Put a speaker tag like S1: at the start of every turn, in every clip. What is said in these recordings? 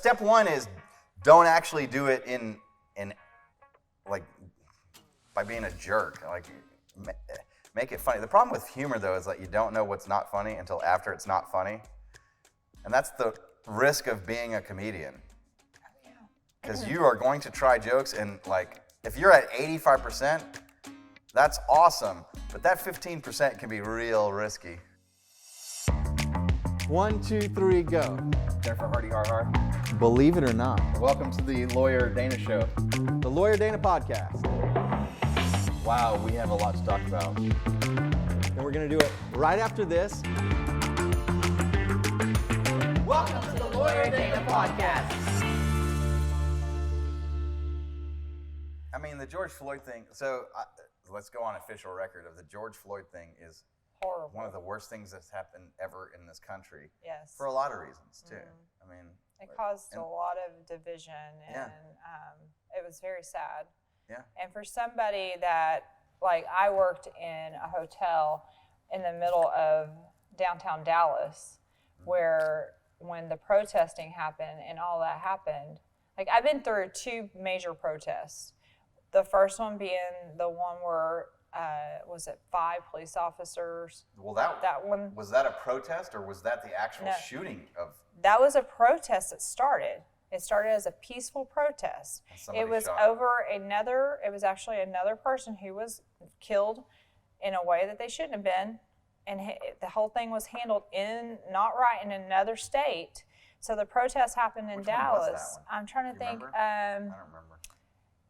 S1: step one is don't actually do it in like by being a jerk. Like make it funny. The problem with humor though is that you don't know what's not funny until after it's not funny, and that's the risk of being a comedian. Because you are going to try jokes, and like if you're at 85%, that's awesome. But that 15% can be real risky.
S2: 1, 2, 3, go.
S1: Jennifer Hardy, har.
S2: Believe it or not,
S1: Welcome to the Lawyer Dana Show.
S2: the Lawyer Dana podcast.
S1: Wow, we have a lot to talk about.
S2: And we're going to do it right after this.
S3: Welcome to the Lawyer Dana Podcast.
S1: I mean, the George Floyd thing, let's go on official record of the George Floyd thing is
S3: Horrible.
S1: one of the worst things that's happened ever in this country.
S3: Yes.
S1: For a lot of reasons, too. I mean,
S3: It caused a lot of division, and it was very sad.
S1: Yeah.
S3: And for somebody that, like, I worked in a hotel in the middle of downtown Dallas, where when the protesting happened and all that happened, like, I've been through 2 major protests. The first one being the one where, was it 5 police officers?
S1: Well, that
S3: one.
S1: Was that a protest, or was that the actual shooting of?
S3: That was a protest that started. It started as a peaceful protest. It was it was actually another person who was killed in a way that they shouldn't have been. And the whole thing was handled not right in another state. So the protest happened in Dallas.
S1: Was that one?
S3: I'm trying to think.
S1: I don't remember.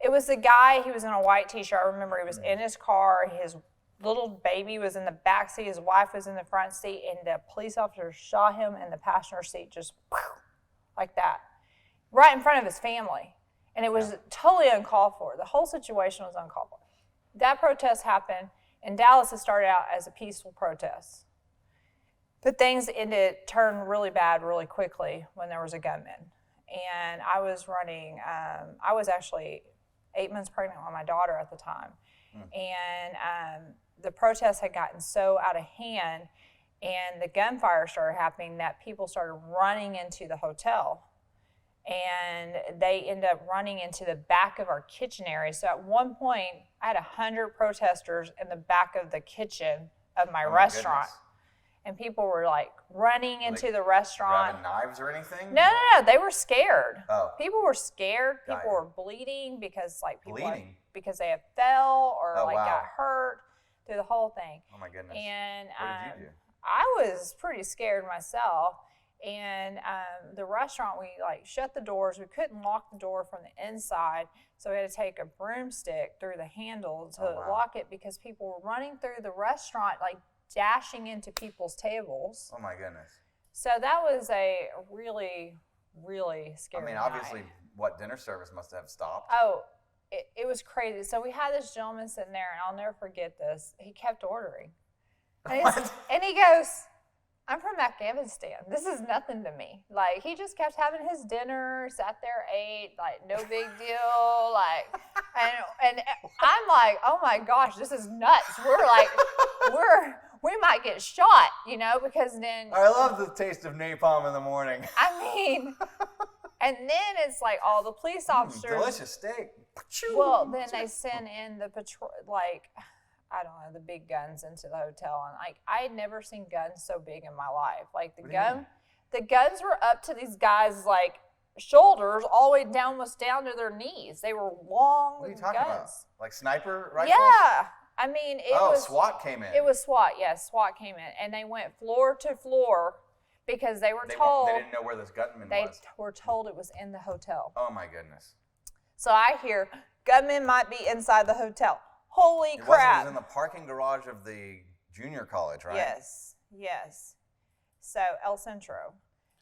S3: It was the guy, he was in a white t-shirt. I remember he was in his car. His little baby was in the back seat. His wife was in the front seat. And the police officer shot him in the passenger seat just like that, right in front of his family. And it was totally uncalled for. The whole situation was uncalled for. That protest happened in Dallas. It started out as a peaceful protest. But things turned really bad really quickly when there was a gunman. And I was running, I was actually 8 months pregnant with my daughter at the time. And the protests had gotten so out of hand and the gunfire started happening that people started running into the hotel. And they ended up running into the back of our kitchen area. So at one point, I had 100 protesters in the back of the kitchen of my restaurant.
S1: Goodness.
S3: And people were like running into the restaurant.
S1: Grabbing knives or anything?
S3: No. They were scared.
S1: Oh.
S3: People were scared. People
S1: Dying.
S3: were bleeding because because they had fell or
S1: Oh, wow.
S3: got hurt through the whole thing.
S1: Oh my goodness.
S3: And
S1: what did you do?
S3: I was pretty scared myself. And the restaurant, we shut the doors. We couldn't lock the door from the inside, so we had to take a broomstick through the handle to lock it because people were running through the restaurant, dashing into people's tables.
S1: Oh my goodness.
S3: So that was a really, really scary night.
S1: Obviously, dinner service must have stopped.
S3: Oh, it was crazy. So we had this gentleman sitting there, and I'll never forget this. He kept ordering. And he goes, I'm from Afghanistan. This is nothing to me. He just kept having his dinner, sat there, ate, no big deal. And I'm like, oh my gosh, this is nuts. We might get shot, because then.
S1: I love the taste of napalm in the morning.
S3: And then it's all the police officers.
S1: Delicious steak.
S3: Well, then they send in the patrol, I don't know, the big guns into the hotel. And I had never seen guns so big in my life. The guns were up to these guys' shoulders, all the way down to their knees. They were long
S1: What are you talking
S3: guns.
S1: about? Like sniper rifles?
S3: Yeah. It was
S1: SWAT came in.
S3: It was SWAT, yes. SWAT came in. And they went floor to floor because they were told.
S1: They didn't know where this gunman was.
S3: They were told it was in the hotel.
S1: Oh my goodness.
S3: So I hear gunmen might be inside the hotel. Holy crap.
S1: It was in the parking garage of the junior college, right?
S3: Yes. So El Centro.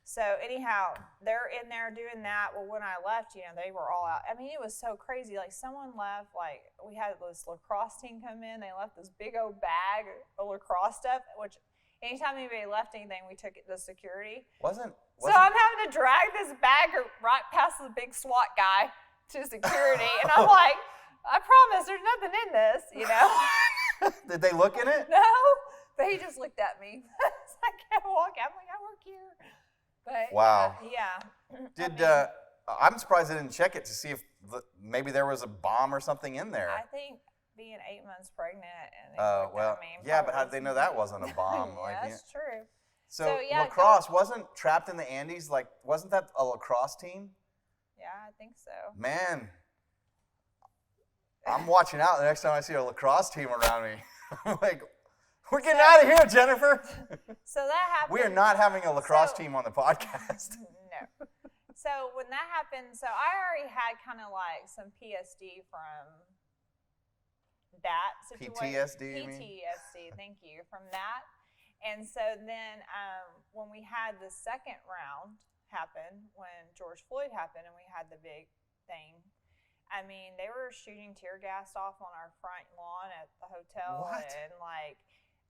S3: So anyhow, they're in there doing that. Well, when I left, they were all out. It was so crazy. Someone left, we had this lacrosse team come in. They left this big old bag of lacrosse stuff, which anytime anybody left anything, we took it to security. So I'm having to drag this bag right past the big SWAT guy to security. And I'm like, I promise there's nothing in this,
S1: Did they look in it?
S3: No, but he just looked at me. I can't walk out. I'm like, I work here. But
S1: Wow.
S3: yeah.
S1: Did I'm surprised they didn't check it to see if maybe there was a bomb or something in there.
S3: I think being 8 months pregnant and
S1: Oh, well, yeah, but how did
S3: probably
S1: they know that wasn't a bomb?
S3: yeah, that's true.
S1: So
S3: yeah,
S1: lacrosse wasn't trapped in the Andes. Like, wasn't that a lacrosse team?
S3: Yeah, I think so.
S1: Man, I'm watching out the next time I see a lacrosse team around me. I'm like, we're getting out of here, Jennifer.
S3: So that happened.
S1: We are not having a lacrosse team on the podcast.
S3: No. So when that happened, so I already had kind of like some PSD from that situation.
S1: PTSD, you mean?
S3: PTSD, thank you, from that. And so then when we had the second round happen, when George Floyd happened and we had the big thing, I mean, they were shooting tear gas off on our front lawn at the hotel.
S1: What?
S3: And like,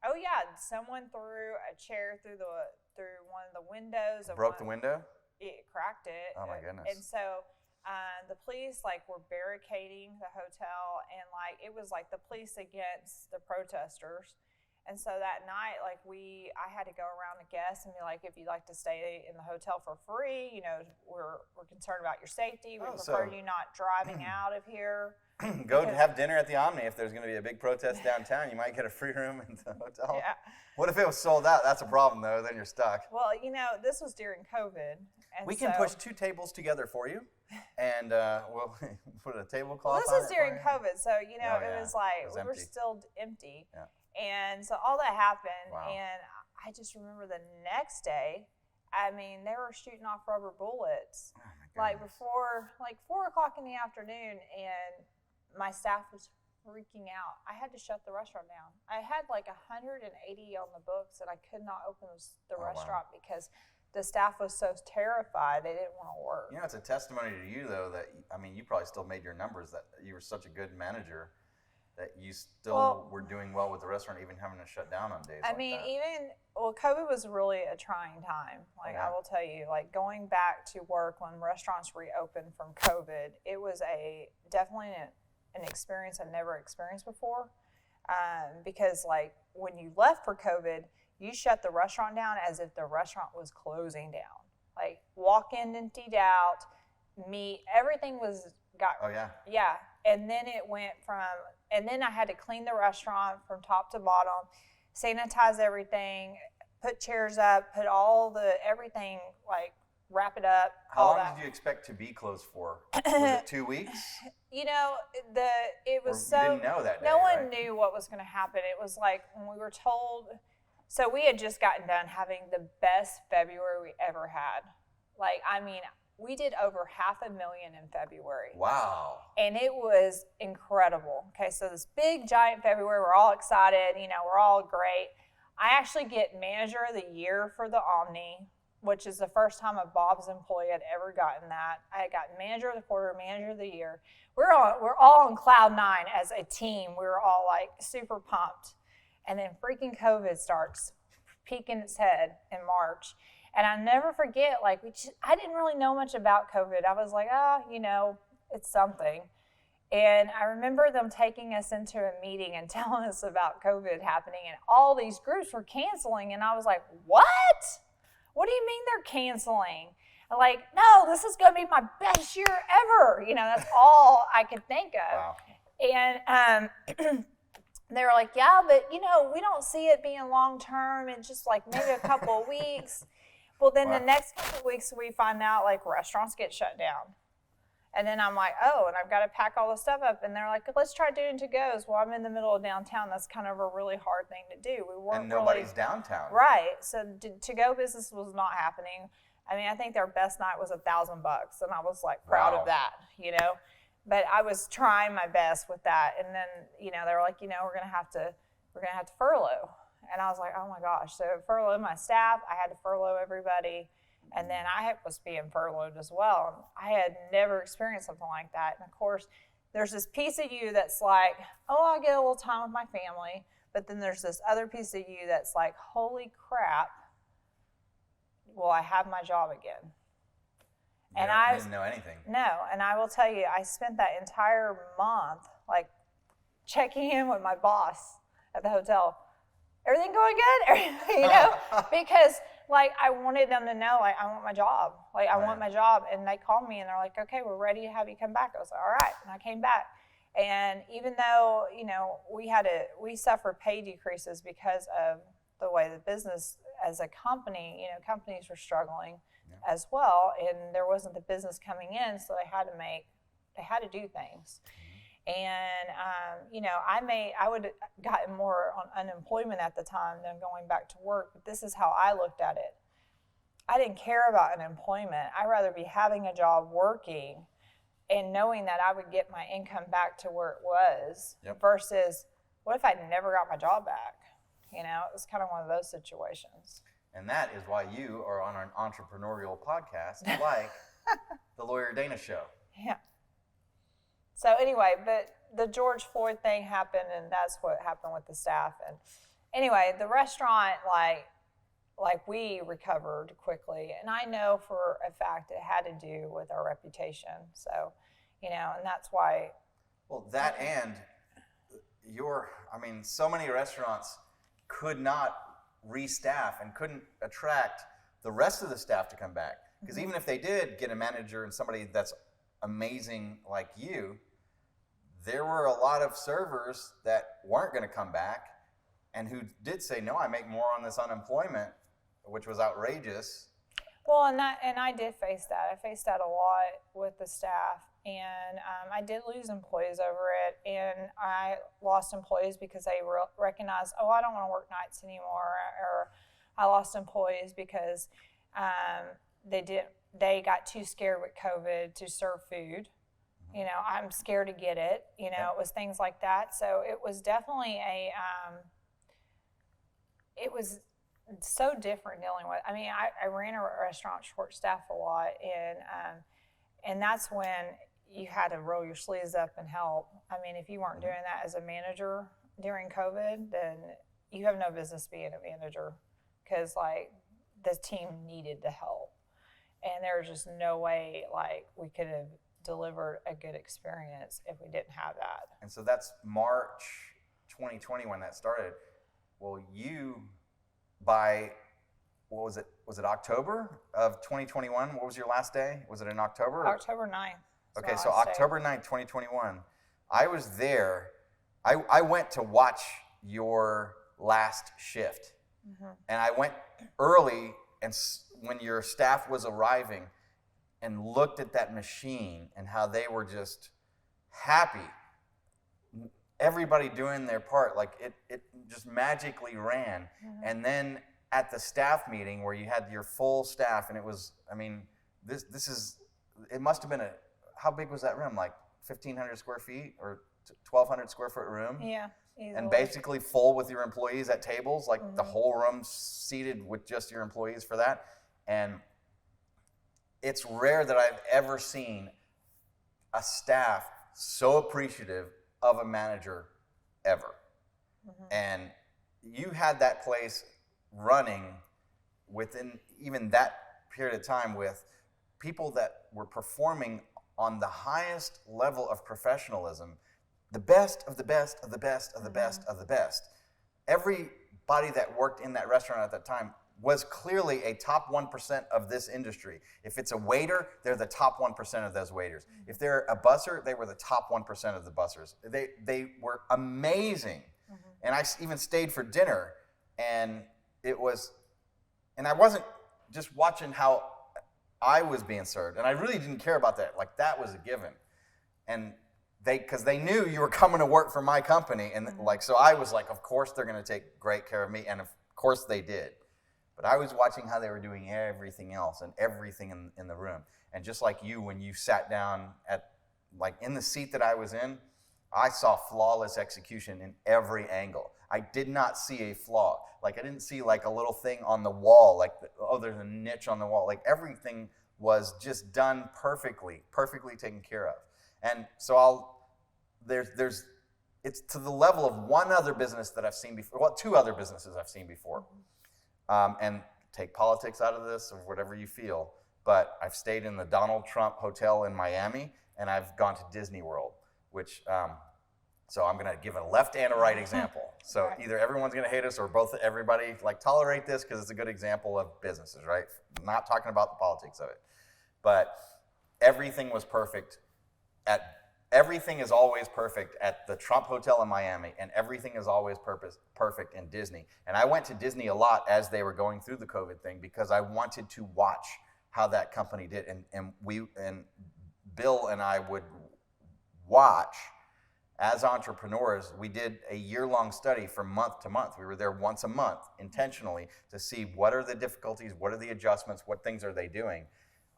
S3: oh yeah, someone threw a chair through one of the windows.
S1: Broke the window?
S3: It cracked it.
S1: Oh my goodness.
S3: And so the police like were barricading the hotel, and like it was like the police against the protesters. And so that night, like I had to go around to guests and be like, if you'd like to stay in the hotel for free, you know, we're concerned about your safety. We prefer you not driving out of here.
S1: Go have dinner at the Omni. If there's going to be a big protest downtown, you might get a free room in the hotel.
S3: Yeah.
S1: What if it was sold out? That's a problem, though. Then you're stuck.
S3: Well, you know, this was during COVID. And
S1: We can push 2 tables together for you, and we'll put a tablecloth
S3: Well,
S1: on
S3: this is
S1: it
S3: during
S1: for you.
S3: COVID, so, you know,
S1: Oh, yeah.
S3: it was like
S1: It was
S3: we were
S1: empty.
S3: still empty.
S1: Yeah.
S3: And so all that happened,
S1: Wow.
S3: and I just remember the next day, I mean, they were shooting off rubber bullets,
S1: Oh, my
S3: like
S1: goodness.
S3: before, like 4 o'clock in the afternoon, and my staff was freaking out. I had to shut the restaurant down. I had like 180 on the books, and I could not open the
S1: Oh, wow.
S3: restaurant because the staff was so terrified they didn't want to work.
S1: You know, it's a testimony to you, though, that, I mean, you probably still made your numbers, that you were such a good manager that you still were doing well with the restaurant, even having to shut down on days
S3: I
S1: like
S3: mean,
S1: that.
S3: COVID was really a trying time. Like,
S1: Yeah.
S3: I will tell you, like, going back to work when restaurants reopened from COVID, it was definitely an experience I've never experienced before. Because, like, when you left for COVID, you shut the restaurant down as if the restaurant was closing down. Like, walk-in emptied out, meat, everything got.
S1: Oh, yeah.
S3: Yeah. And then it went and then I had to clean the restaurant from top to bottom, sanitize everything, put chairs up, put everything, like, wrap it up.
S1: How
S3: all
S1: long
S3: that.
S1: did you expect to be closed for? Was it 2 weeks?
S3: You know, it was
S1: Or
S3: so.
S1: you didn't know that day,
S3: no one
S1: right?
S3: knew what was going to happen. It was like when we were told. So we had just gotten done having the best February we ever had. Like, I mean, we did over $500,000 in February.
S1: Wow.
S3: And it was incredible. Okay, so this big, giant February, we're all excited, you know, we're all great. I actually get Manager of the Year for the Omni, which is the first time a Bob's employee had ever gotten that. I got Manager of the Quarter, Manager of the Year. We're all on cloud 9 as a team. We were all like super pumped. And then freaking COVID starts peeking its head in March. And I never forget, like, I didn't really know much about COVID. I was like, you know, it's something. And I remember them taking us into a meeting and telling us about COVID happening, and all these groups were canceling. And I was like, what? What do you mean they're canceling? I'm like, no, this is going to be my best year ever. You know, that's all I could think of.
S1: Wow.
S3: And they were like, yeah, but, you know, we don't see it being long term. It's just like maybe a couple of weeks. Well, then
S1: Wow.
S3: the next couple of weeks, we find out, like, restaurants get shut down. And then I'm like, oh, and I've got to pack all the stuff up. And they're like, let's try doing to-goes. Well, I'm in the middle of downtown. That's kind of a really hard thing to do. We weren't
S1: And nobody's downtown.
S3: Right. So to-go business was not happening. I mean, I think their best night was $1,000, and I was like proud
S1: Wow.
S3: of that, you know. But I was trying my best with that. And then, you know, they were like, you know, we're gonna have to furlough. And I was like, oh my gosh. So furlough my staff. I had to furlough everybody. And then I was being furloughed as well. I had never experienced something like that. And of course, there's this piece of you that's like, oh, I'll get a little time with my family. But then there's this other piece of you that's like, holy crap, will I have my job again? And
S1: I didn't know anything.
S3: No, and I will tell you, I spent that entire month like checking in with my boss at the hotel. Everything going good? You know, because like I wanted them to know, like I want my job, like I want my job, and they called me and they're like, okay, we're ready to have you come back. I was like, all right, and I came back, and even though we suffered pay decreases because of the way the business as a company, companies were struggling as well, and there wasn't the business coming in, so they had to do things. And I would have gotten more on unemployment at the time than going back to work. But this is how I looked at it. I didn't care about unemployment. I'd rather be having a job, working, and knowing that I would get my income back to where it was. Versus, what if I never got my job back? It was kind of one of those situations.
S1: And that is why you are on an entrepreneurial podcast like the Lawyer Dana Show.
S3: Yeah. So anyway, but the George Floyd thing happened, and that's what happened with the staff. And anyway, the restaurant, like we recovered quickly, and I know for a fact it had to do with our reputation. So, and that's why.
S1: Well, that and so many restaurants could not restaff and couldn't attract the rest of the staff to come back. Because even if they did get a manager and somebody that's amazing like you, there were a lot of servers that weren't going to come back and who did say, no, I make more on this unemployment, which was outrageous.
S3: Well, and I did face that. I faced that a lot with the staff, and I did lose employees over it, and I lost employees because they recognized, I don't want to work nights anymore, or I lost employees because they got too scared with COVID to serve food. I'm scared to get it. It was things like that. So it was definitely it was so different dealing with. I ran a restaurant short staff a lot, and that's when you had to roll your sleeves up and help. If you weren't doing that as a manager during COVID, then you have no business being a manager, because the team needed the help, and there was just no way we could have delivered a good experience if we didn't have that.
S1: And so that's March 2020 when that started. Well, you, by, what was it? Was it October of 2021? What was your last day? Was it in October?
S3: October 9th.
S1: Okay, so October 9th, 2021. I was there. I went to watch your last shift. And I went early, and when your staff was arriving, and looked at that machine and how they were just happy. Everybody doing their part, it just magically ran. And then at the staff meeting where you had your full staff, and it was, it must have been how big was that room? 1,500 square feet or 1,200 square foot room?
S3: Yeah, easily.
S1: And basically full with your employees at tables, the whole room seated with just your employees for that. And it's rare that I've ever seen a staff so appreciative of a manager ever. And you had that place running within even that period of time with people that were performing on the highest level of professionalism, the best of the best of the best of the best of the best. Everybody that worked in that restaurant at that time was clearly a top 1% of this industry. If it's a waiter, they're the top 1% of those waiters. If they're a busser, they were the top 1% of the bussers. They were amazing. And I even stayed for dinner, and I wasn't just watching how I was being served, and I really didn't care about that. That was a given. And because they knew you were coming to work for my company, and so I was of course they're going to take great care of me, and of course they did. But I was watching how they were doing everything else and everything in the room. And just like you, when you sat down in the seat that I was in, I saw flawless execution in every angle. I did not see a flaw. I didn't see a little thing on the wall, there's a niche on the wall. Everything was just done perfectly taken care of. And so it's to the level of one other business that I've seen before, well, two other businesses I've seen before. And take politics out of this or whatever you feel, but I've stayed in the Donald Trump Hotel in Miami, and I've gone to Disney World, which So I'm going to give a left and a right example. So
S3: Right.
S1: either everyone's going to hate us or both everybody like tolerate this because it's a good example of businesses, right? Not talking about the politics of it. But everything was perfect everything is always perfect at the Trump Hotel in Miami, and everything is always perfect in Disney. And I went to Disney a lot as they were going through the COVID thing because I wanted to watch how that company did. And Bill and I would watch as entrepreneurs. We did a year-long study from month to month. We were there once a month intentionally to see what are the difficulties, what are the adjustments, what things are they doing.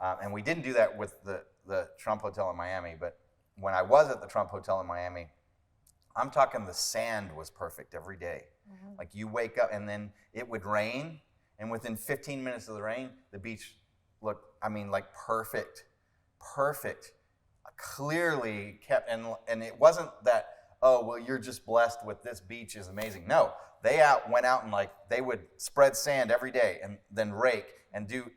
S1: And we didn't do that with the Trump Hotel in Miami, but when I was at the Trump Hotel in Miami, I'm talking the sand was perfect every day. Mm-hmm. Like you wake up and then it would rain, and within 15 minutes of the rain, the beach looked, like perfect, clearly kept, and it wasn't that, oh, well, you're just blessed with this beach is amazing. No, they went out and like they would spread sand every day and then rake and do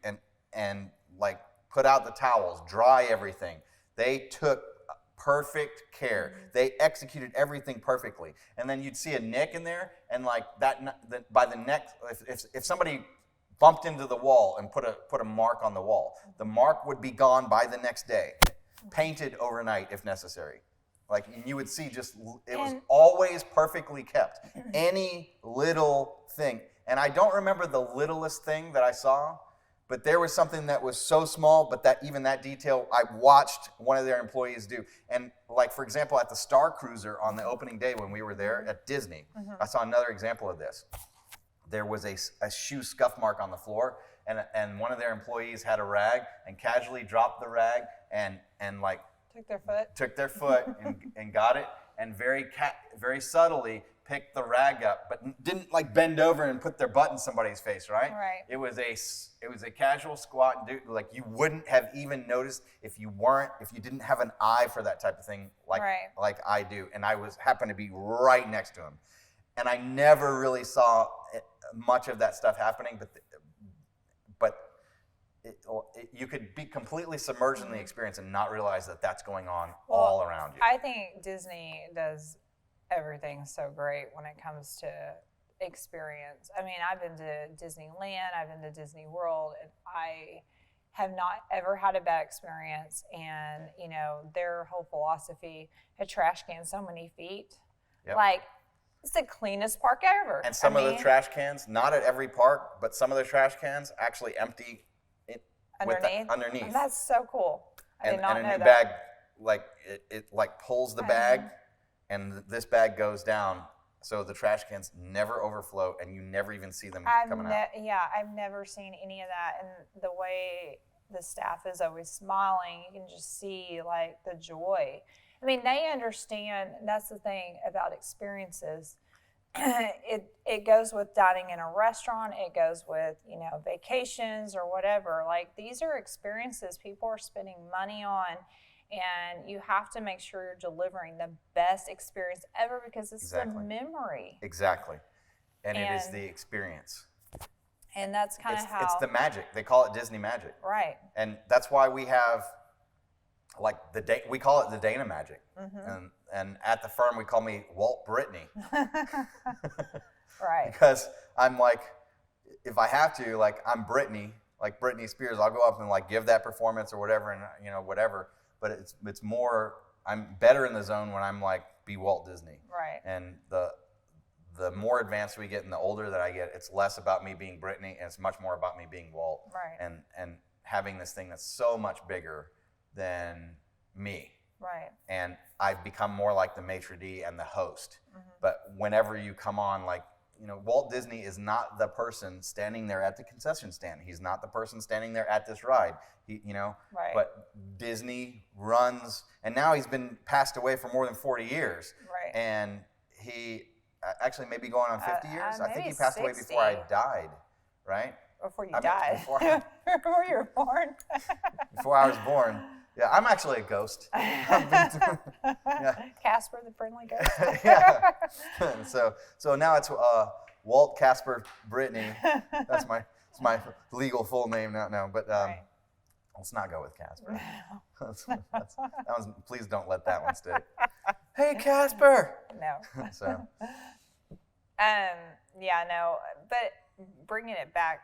S1: and like put out the towels, dry everything. They took perfect care. They executed everything perfectly. And then you'd see a nick in there, and like that by the next, if somebody bumped into the wall and put a mark on the wall, the mark would be gone by the next day, painted overnight if necessary. Like you would see, it was always perfectly kept. Any little thing, and I don't remember the littlest thing that I saw. But there was something that was so small, but that detail, I watched one of their employees do. And like, for example, at the Star Cruiser on the opening day when we were there at Disney, I saw another example of this. There was a shoe scuff mark on the floor, and one of their employees had a rag and casually dropped the rag and like took their foot and got it, and very subtly picked the rag up, but didn't like bend over and put their butt in somebody's face, right?
S3: Right.
S1: It was a casual squat, and like you wouldn't have even noticed if you didn't have an eye for that type of thing, like I do, and I happened to be right next to him, and I never really saw much of that stuff happening, but you could be completely submerged in the experience and not realize that that's going on all around you.
S3: I think Disney does everything so great when it comes to experience. I've been to Disneyland, I've been to Disney World, and I have not ever had a bad experience. And their whole philosophy, a trash can so many feet, like it's the cleanest park ever.
S1: And some of the trash cans, not at every park, but some of the trash cans actually empty underneath.
S3: And that's so cool. I did not know
S1: new
S3: that.
S1: Bag, like it like pulls the bag, and this bag goes down, so the trash cans never overflow, and you never even see them coming out.
S3: Yeah, I've never seen any of that, and the way the staff is always smiling, you can just see like the joy. They understand. That's the thing about experiences. It goes with dining in a restaurant. It goes with vacations or whatever. Like these are experiences people are spending money on. And you have to make sure you're delivering the best experience ever because it's the memory.
S1: Exactly. And it is the experience.
S3: And that's kind of how...
S1: It's the magic. They call it Disney magic.
S3: Right.
S1: And that's why we have, like, we call it the Dana magic. Mm-hmm. And at the firm, we call me Walt Brittany.
S3: Right.
S1: Because I'm like, if I have to, like, I'm Brittany, like Britney Spears, I'll go up and, like, give that performance or whatever, and, whatever. But it's more, I'm better in the zone when I'm like, be Walt Disney.
S3: Right.
S1: And the more advanced we get and the older that I get, it's less about me being Brittany and it's much more about me being Walt.
S3: Right.
S1: And having this thing that's so much bigger than me.
S3: Right.
S1: And I've become more like the maitre d' and the host. Mm-hmm. But whenever you come on, like, Walt Disney is not the person standing there at the concession stand. He's not the person standing there at this ride.
S3: Right.
S1: But Disney runs, and now he's been passed away for more than 40 years.
S3: Right.
S1: And he actually maybe going on 50 years. I think he
S3: 60.
S1: passed away before I died, right?
S3: Before you died. Before you were born.
S1: Before I was born. Yeah, I'm actually a ghost.
S3: Yeah. Casper the friendly ghost.
S1: Yeah. So now it's Walt Casper Brittany. That's my legal full name now. But
S3: right.
S1: Let's not go with Casper. That was, please don't let that one stick. Hey, Casper.
S3: No.
S1: So.
S3: Yeah, no, but bringing it back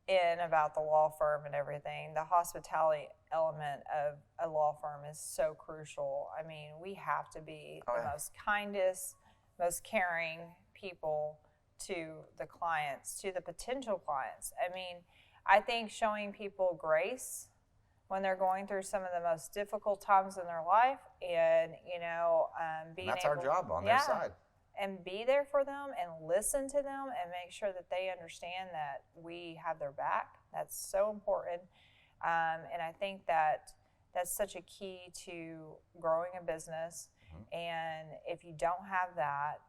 S3: in about the law firm and everything, the hospitality element of a law firm is so crucial. I mean, we have to be the most kindest, most caring people to the clients, to the potential clients. I mean, I think showing people grace when they're going through some of the most difficult times in their life, and being
S1: And that's
S3: able,
S1: our job on their side.
S3: and be there for them and listen to them and make sure that they understand that we have their back. That's so important. And I think that that's such a key to growing a business. And if you don't have that,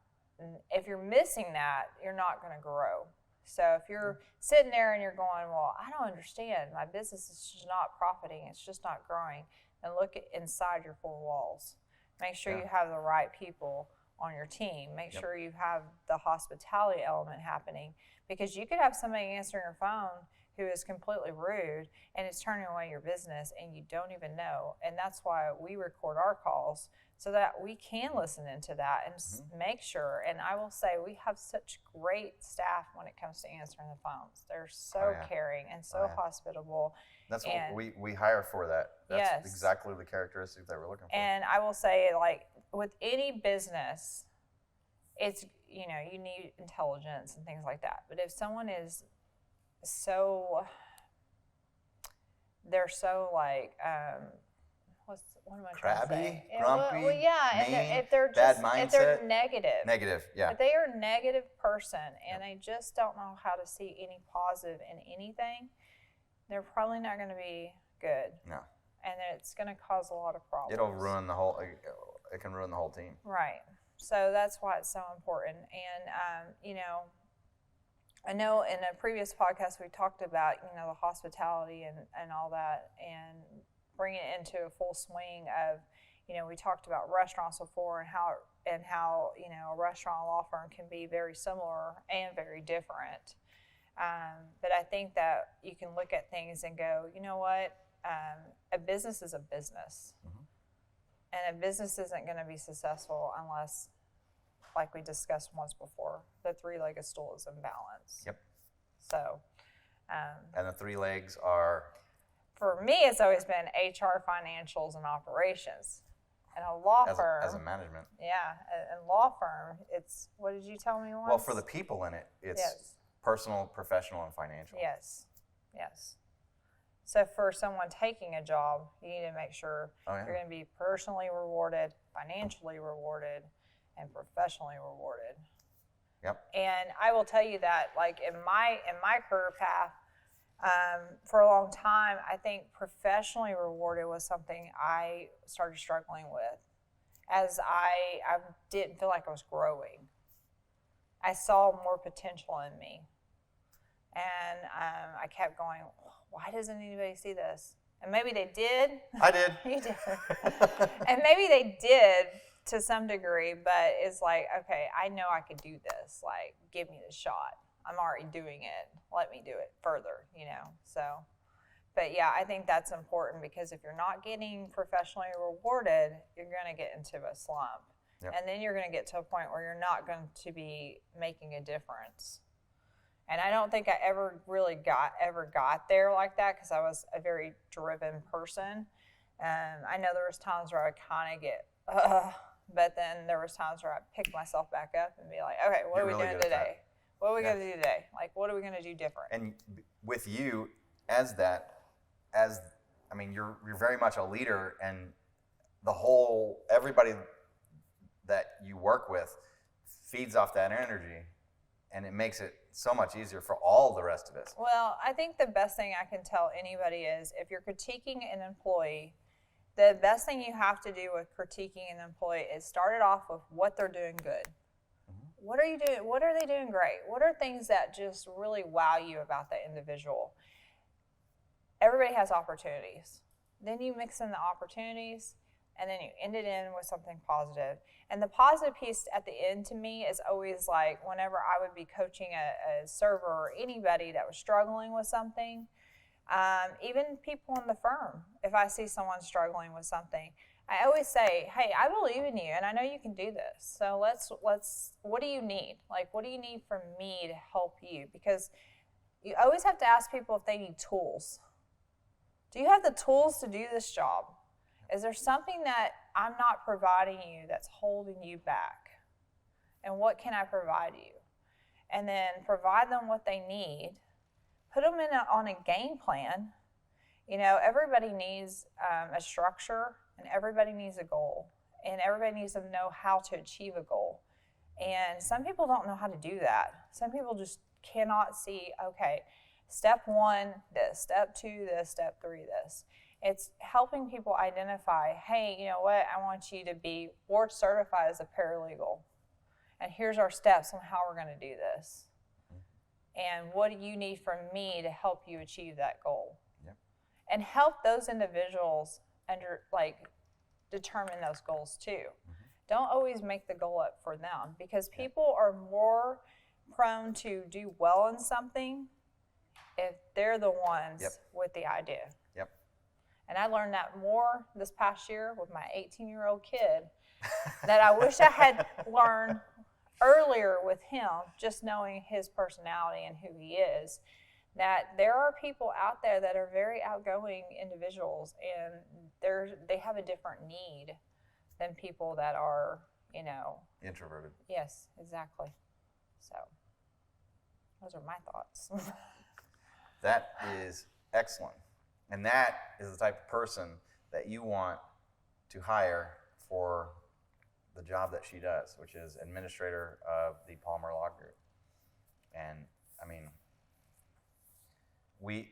S3: if you're missing that, you're not going to grow. So if you're sitting there and you're going, well, I don't understand, my business is just not profiting, it's just not growing, then look inside your four walls. Make sure you have the right people on your team. Make sure you have the hospitality element happening, because you could have somebody answering your phone who is completely rude and it's turning away your business and you don't even know. And that's why we record our calls, so that we can listen into that and make sure. And I will say, we have such great staff when it comes to answering the phones. They're so caring and so hospitable.
S1: That's what we hire for that. That's exactly the characteristics that we're looking for.
S3: And I will say, like, with any business, it's, you need intelligence and things like that. But if someone is they're so like, what am I trying to
S1: crabby,
S3: say?
S1: grumpy,
S3: well, yeah,
S1: mean,
S3: and if they're
S1: bad
S3: just,
S1: mindset.
S3: if they're negative.
S1: Negative, yeah.
S3: If they are a negative person and they just don't know how to see any positive in anything, they're probably not going to be good. No. And it's going to cause a lot of problems.
S1: It'll ruin the whole. It can ruin the whole team.
S3: Right. So that's why it's so important. And I know in a previous podcast we talked about the hospitality and all that, and bringing it into a full swing of, we talked about restaurants before, and how a restaurant law firm can be very similar and very different. But I think that you can look at things and go, you know what, a business is a business, and a business isn't going to be successful unless, like we discussed once before, the three-legged stool is in balance.
S1: Yep.
S3: So.
S1: And the three legs are.
S3: For me, it's always been HR, financials, and operations. And a law firm.
S1: As a management.
S3: Yeah, a law firm, it's, what did you tell me once?
S1: Well, for the people in it, it's personal, professional, and financial.
S3: Yes. So for someone taking a job, you need to make sure you're going to be personally rewarded, financially rewarded, and professionally rewarded.
S1: Yep.
S3: And I will tell you that, like, in my career path, for a long time, I think professionally rewarded was something I started struggling with, as I didn't feel like I was growing. I saw more potential in me, and I kept going, why doesn't anybody see this? And maybe they did.
S1: I did.
S3: You did. And maybe they did to some degree, but it's like, okay, I know I could do this. Like, give me the shot. I'm already doing it. Let me do it further, So, but yeah, I think that's important, because if you're not getting professionally rewarded, you're going to get into a slump. Yep. And then you're going to get to a point where you're not going to be making a difference. And I don't think I ever really got there like that, because I was a very driven person. I know there was times where I kind of get, but then there was times where I pick myself back up and be like, okay, what are we doing today? What are we going to do today? Like, what are we going to do different?
S1: And with you you're very much a leader, and everybody that you work with feeds off that energy, and it makes it so much easier for all the rest of us.
S3: Well, I think the best thing I can tell anybody is, if you're critiquing an employee, the best thing you have to do with critiquing an employee is start it off with what they're doing good. What are you doing? What are they doing great? What are things that just really wow you about that individual? Everybody has opportunities. Then you mix in the opportunities, and then you end it in with something positive. And the positive piece at the end, to me, is always like, whenever I would be coaching a server or anybody that was struggling with something, Even people in the firm, if I see someone struggling with something, I always say, hey, I believe in you and I know you can do this. So let's what do you need? Like, what do you need from me to help you? Because you always have to ask people if they need tools. Do you have the tools to do this job? Is there something that I'm not providing you that's holding you back? And what can I provide you? And then provide them what they need. Put them on a game plan. You know, everybody needs a structure, and everybody needs a goal, and everybody needs to know how to achieve a goal. And some people don't know how to do that. Some people just cannot see, okay, step 1, this, step 2, this, step 3, this. It's helping people identify, hey, you know what, I want you to be board certified as a paralegal. And here's our steps on how we're going to do this. And what do you need from me to help you achieve that goal?
S1: Yep.
S3: And help those individuals determine those goals too. Mm-hmm. Don't always make the goal up for them, because people are more prone to do well in something if they're the ones with the idea.
S1: Yep.
S3: And I learned that more this past year with my 18-year-old kid that I wish I had learned earlier with him, just knowing his personality and who he is, that there are people out there that are very outgoing individuals, and they have a different need than people that are, you know,
S1: introverted.
S3: Yes, exactly. So those are my thoughts.
S1: That is excellent. And that is the type of person that you want to hire for the job that she does, which is administrator of the Palmer Law Group. And I mean, we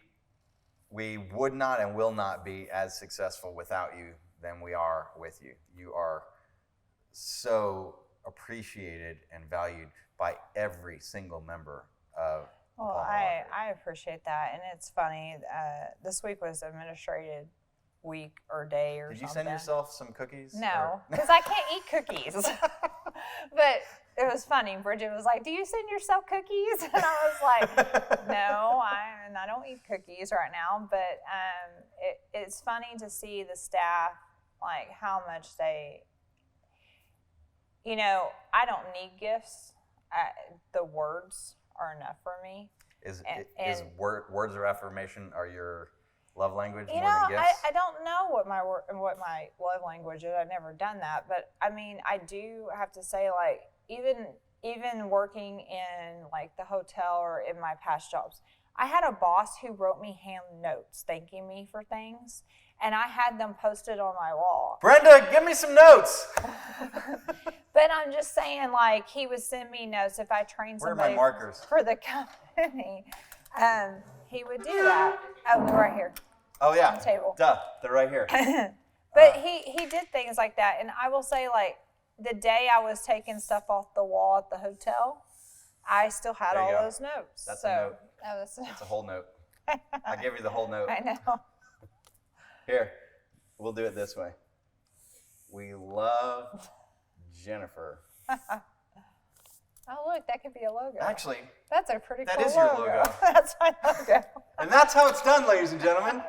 S1: would not and will not be as successful without you than we are with you. You are so appreciated and valued by every single member of the
S3: Well,
S1: Palmer Law Group.
S3: I appreciate that. And it's funny, this week was administrative week or day or
S1: Did you
S3: something.
S1: send yourself some cookies?
S3: No, because I can't eat cookies. But it was funny. Bridget was like, do you send yourself cookies? And I was like, no, I don't eat cookies right now. But it's funny to see the staff, like how much they, you know, I don't need gifts. The words are enough for me.
S1: Is words of affirmation are your love language
S3: You
S1: more
S3: know,
S1: than gifts?
S3: I don't know what my love language is. I've never done that, but I mean, I do have to say, like, even working in like the hotel or in my past jobs, I had a boss who wrote me hand notes thanking me for things, and I had them posted on my wall.
S1: Brenda, give me some notes.
S3: But I'm just saying, like, he would send me notes if I trained
S1: Where are
S3: somebody
S1: my markers?
S3: for the company. He would do that. Oh, they're right here.
S1: Oh yeah.
S3: On the table.
S1: Duh, they're right here.
S3: But he did things like that, and I will say, like, the day I was taking stuff off the wall at the hotel, I still had
S1: There you
S3: all
S1: go.
S3: those notes.
S1: That's
S3: so,
S1: a note.
S3: Oh, that's
S1: It's a whole note. I give you the whole note.
S3: I know.
S1: Here, we'll do it this way. We love Jennifer.
S3: Oh, look, that could be a logo.
S1: Actually,
S3: That's a pretty
S1: that
S3: cool
S1: is your
S3: logo.
S1: logo.
S3: That's my logo.
S1: and that's how it's done, ladies and gentlemen.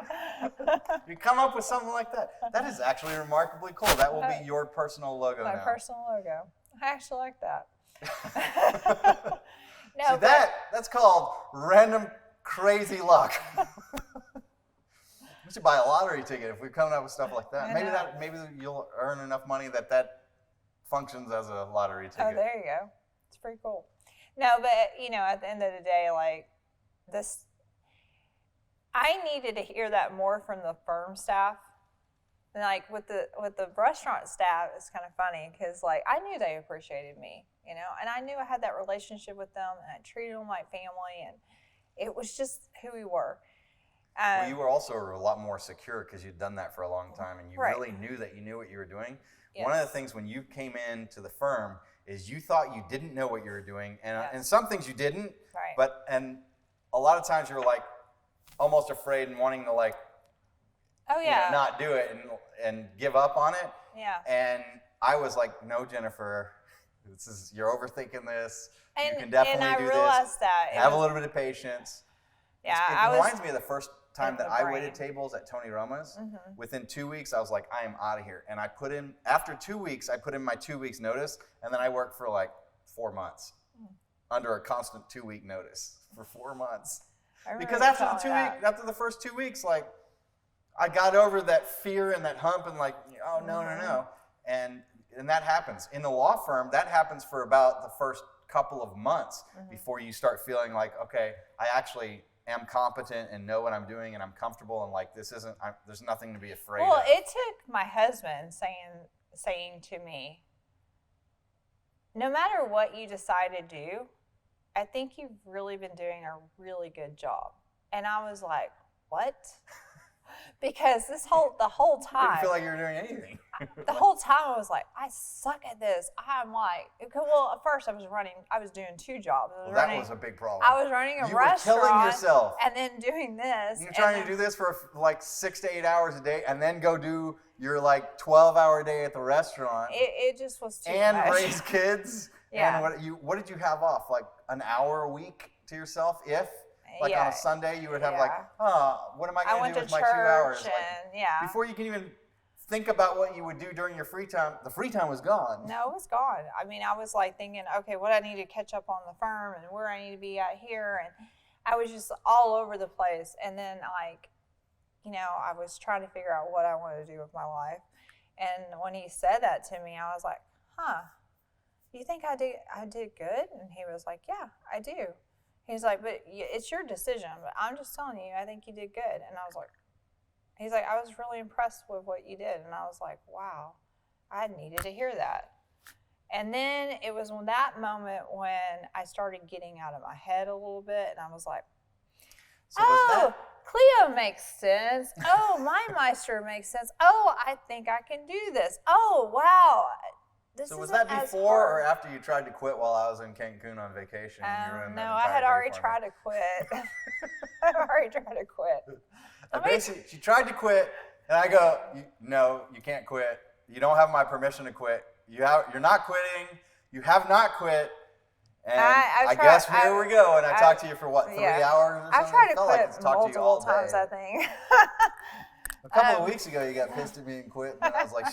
S1: You come up with something like that. That is actually remarkably cool. That will be your personal logo
S3: My
S1: now.
S3: personal logo. I actually like that. No,
S1: See,
S3: but
S1: that's called random crazy luck. We should buy a lottery ticket if we're coming up with stuff like that.
S3: I
S1: Maybe
S3: know.
S1: maybe you'll earn enough money that functions as a lottery ticket.
S3: Oh, there you go. It's pretty cool. No, but, you know, at the end of the day, like, this, I needed to hear that more from the firm staff. And, like, with the restaurant staff, it's kind of funny because, like, I knew they appreciated me, you know, and I knew I had that relationship with them, and I treated them like family, and it was just who we were.
S1: Well, you were also a lot more secure because you'd done that for a long time, and you
S3: Right.
S1: really knew that you knew what you were doing.
S3: Yes.
S1: One of the things when you came into the firm is you thought you didn't know what you were doing, and
S3: Yes.
S1: and some things you didn't.
S3: Right.
S1: And a lot of times you were like almost afraid and wanting to like
S3: Oh, yeah.
S1: not do it and give up on it.
S3: Yeah.
S1: And I was like, no, Jennifer, you're overthinking this.
S3: And,
S1: you can definitely
S3: and I
S1: do
S3: realized
S1: this.
S3: that.
S1: Have a little bit of patience.
S3: Yeah,
S1: It reminds me of the first time that I
S3: brain.
S1: waited tables at Tony Roma's. Within 2 weeks, I was like, I am out of here. And after 2 weeks, I put in my 2 weeks notice, and then I worked for like 4 months under a constant 2-week notice for 4 months. Because after the first 2 weeks, like, I got over that fear and that hump and like, oh, no. And that happens. In the law firm, that happens for about the first couple of months before you start feeling like, okay, I actually am competent and know what I'm doing and I'm comfortable and like there's nothing to be afraid of.
S3: Well, it took my husband saying to me, no matter what you decide to do, I think you've really been doing a really good job. And I was like, what? Because the whole time.
S1: I didn't feel like you were doing anything.
S3: The whole time I was like, I suck at this. I'm like, well, at first I was doing 2 jobs.
S1: That was a big problem.
S3: I was running a restaurant.
S1: You were killing yourself.
S3: And then doing this.
S1: You're trying to do this for like 6 to 8 hours a day and then go do your like 12-hour day at the restaurant.
S3: It just was too much.
S1: And raise kids.
S3: Yeah.
S1: And what did you have off? Like an hour a week to yourself, if? Like on a Sunday, you would have like, what am I going to do with my 2 hours?
S3: And,
S1: before you can even think about what you would do during your free time, the free time was gone.
S3: No, it was gone. I mean, I was like thinking, okay, what I need to catch up on the firm and where I need to be at here. And I was just all over the place. And then like, I was trying to figure out what I wanted to do with my life. And when he said that to me, I was like, you think I did good? And he was like, yeah, I do. He's like, but it's your decision, but I'm just telling you, I think you did good. And I was like, he's like, I was really impressed with what you did. And I was like, wow, I needed to hear that. And then it was that moment when I started getting out of my head a little bit. And I was like, Cleo makes sense. Oh, my Meister makes sense. Oh, I think I can do this. Oh, wow.
S1: So was that before or after you tried to quit while I was in Cancun on vacation?
S3: No, I had already tried to quit. I already tried to quit.
S1: Basically, she tried to quit, and I go, no, you can't quit. You don't have my permission to quit. You're not quitting. You have not quit. And I guess here we go. And I talked to you for what, 3 hours or something?
S3: I've tried to quit
S1: like
S3: multiple times, I think.
S1: A couple of weeks ago, you got pissed at me and quit. And I was like,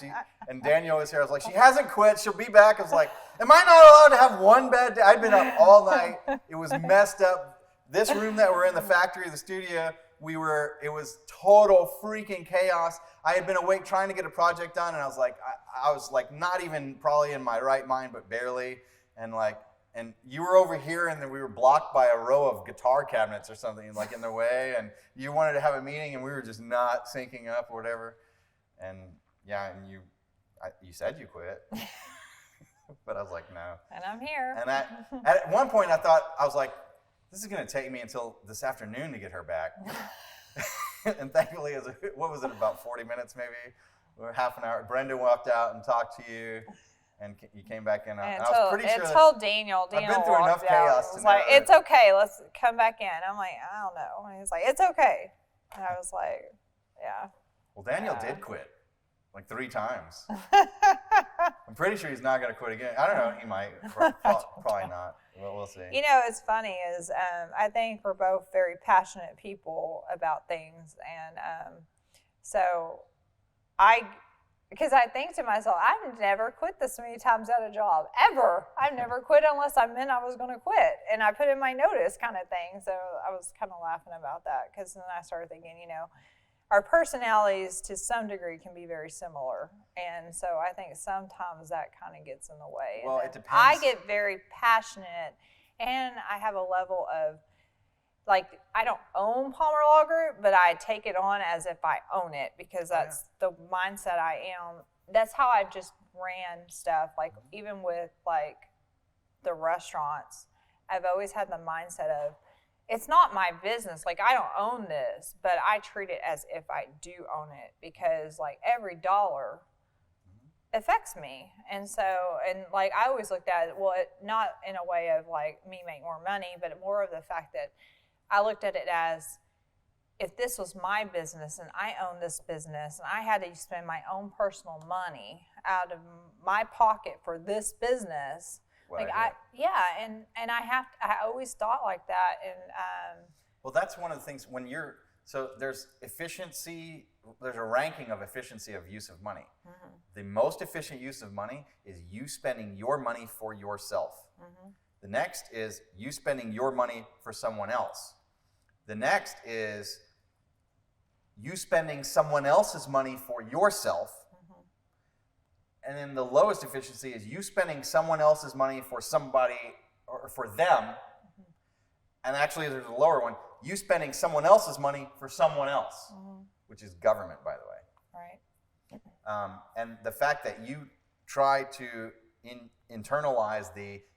S1: and Danielle was here. I was like, she hasn't quit. She'll be back. I was like, am I not allowed to have one bad day? I'd been up all night. It was messed up. This room that we're in, the factory, the studio, it was total freaking chaos. I had been awake trying to get a project done. And I was like, not even probably in my right mind, but barely. And you were over here, and then we were blocked by a row of guitar cabinets or something, like in the way. And you wanted to have a meeting, and we were just not syncing up or whatever. And and you said you quit, but I was like, no.
S3: And I'm here.
S1: And at one point, I was like, this is going to take me until this afternoon to get her back. And thankfully, what was it, about 40 minutes maybe, or half an hour? Brenda walked out and talked to you. And you came back in. I was pretty sure.
S3: Told Daniel. Daniel
S1: I've been through enough chaos to know.
S3: Like, it's okay. Let's come back in. I'm like, I don't know. And he's like, it's okay. And I was like, yeah.
S1: Well, Daniel did quit like 3 times. I'm pretty sure he's not going to quit again. I don't know. He might. Probably not. Well, we'll see.
S3: It's funny is I think we're both very passionate people about things, and because I think to myself, I've never quit this many times at a job, ever. I've never quit unless I meant I was going to quit. And I put in my notice kind of thing. So I was kind of laughing about that, because then I started thinking, our personalities to some degree can be very similar. And so I think sometimes that kind of gets in the way.
S1: Well, it depends.
S3: I get very passionate, and I have a level of, like, I don't own Palmer Law Group, but I take it on as if I own it, because that's the mindset I am. That's how I just ran stuff. Like, even with, like, the restaurants, I've always had the mindset of, it's not my business. Like, I don't own this, but I treat it as if I do own it, because, like, every dollar affects me. And so, like, I always looked at it, not in a way of, like, me make more money, but more of the fact that I looked at it as, if this was my business and I own this business and I had to spend my own personal money out of my pocket for this business, and I always thought like that. And
S1: Well, that's one of the things when you're, so there's efficiency, there's a ranking of efficiency of use of money. Mm-hmm. The most efficient use of money is you spending your money for yourself. Mm-hmm. The next is you spending your money for someone else. The next is you spending someone else's money for yourself. Mm-hmm. And then the lowest efficiency is you spending someone else's money for somebody or for them. Mm-hmm. And actually there's a lower one, you spending someone else's money for someone else, mm-hmm. which is government, by the way.
S3: Right.
S1: And the fact that you try to internalize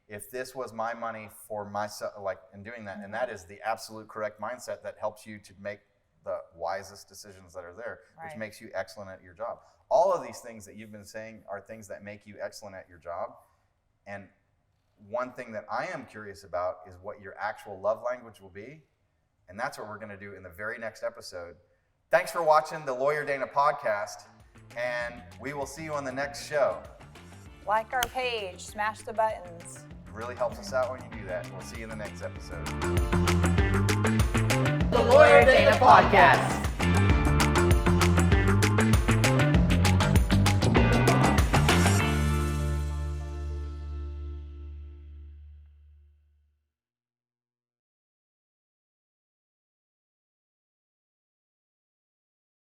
S1: if this was my money for myself, like in doing that, mm-hmm. and that is the absolute correct mindset that helps you to make the wisest decisions that are there, right. which makes you excellent at your job. All of these things that you've been saying are things that make you excellent at your job. And one thing that I am curious about is what your actual love language will be. And that's what we're going to do in the very next episode. Thanks for watching the Lawyer Dana podcast, and we will see you on the next show.
S3: Like our page, smash the buttons.
S1: It really helps us out when you do that. We'll see you in the next episode.
S4: The Lawyer Dana Podcast.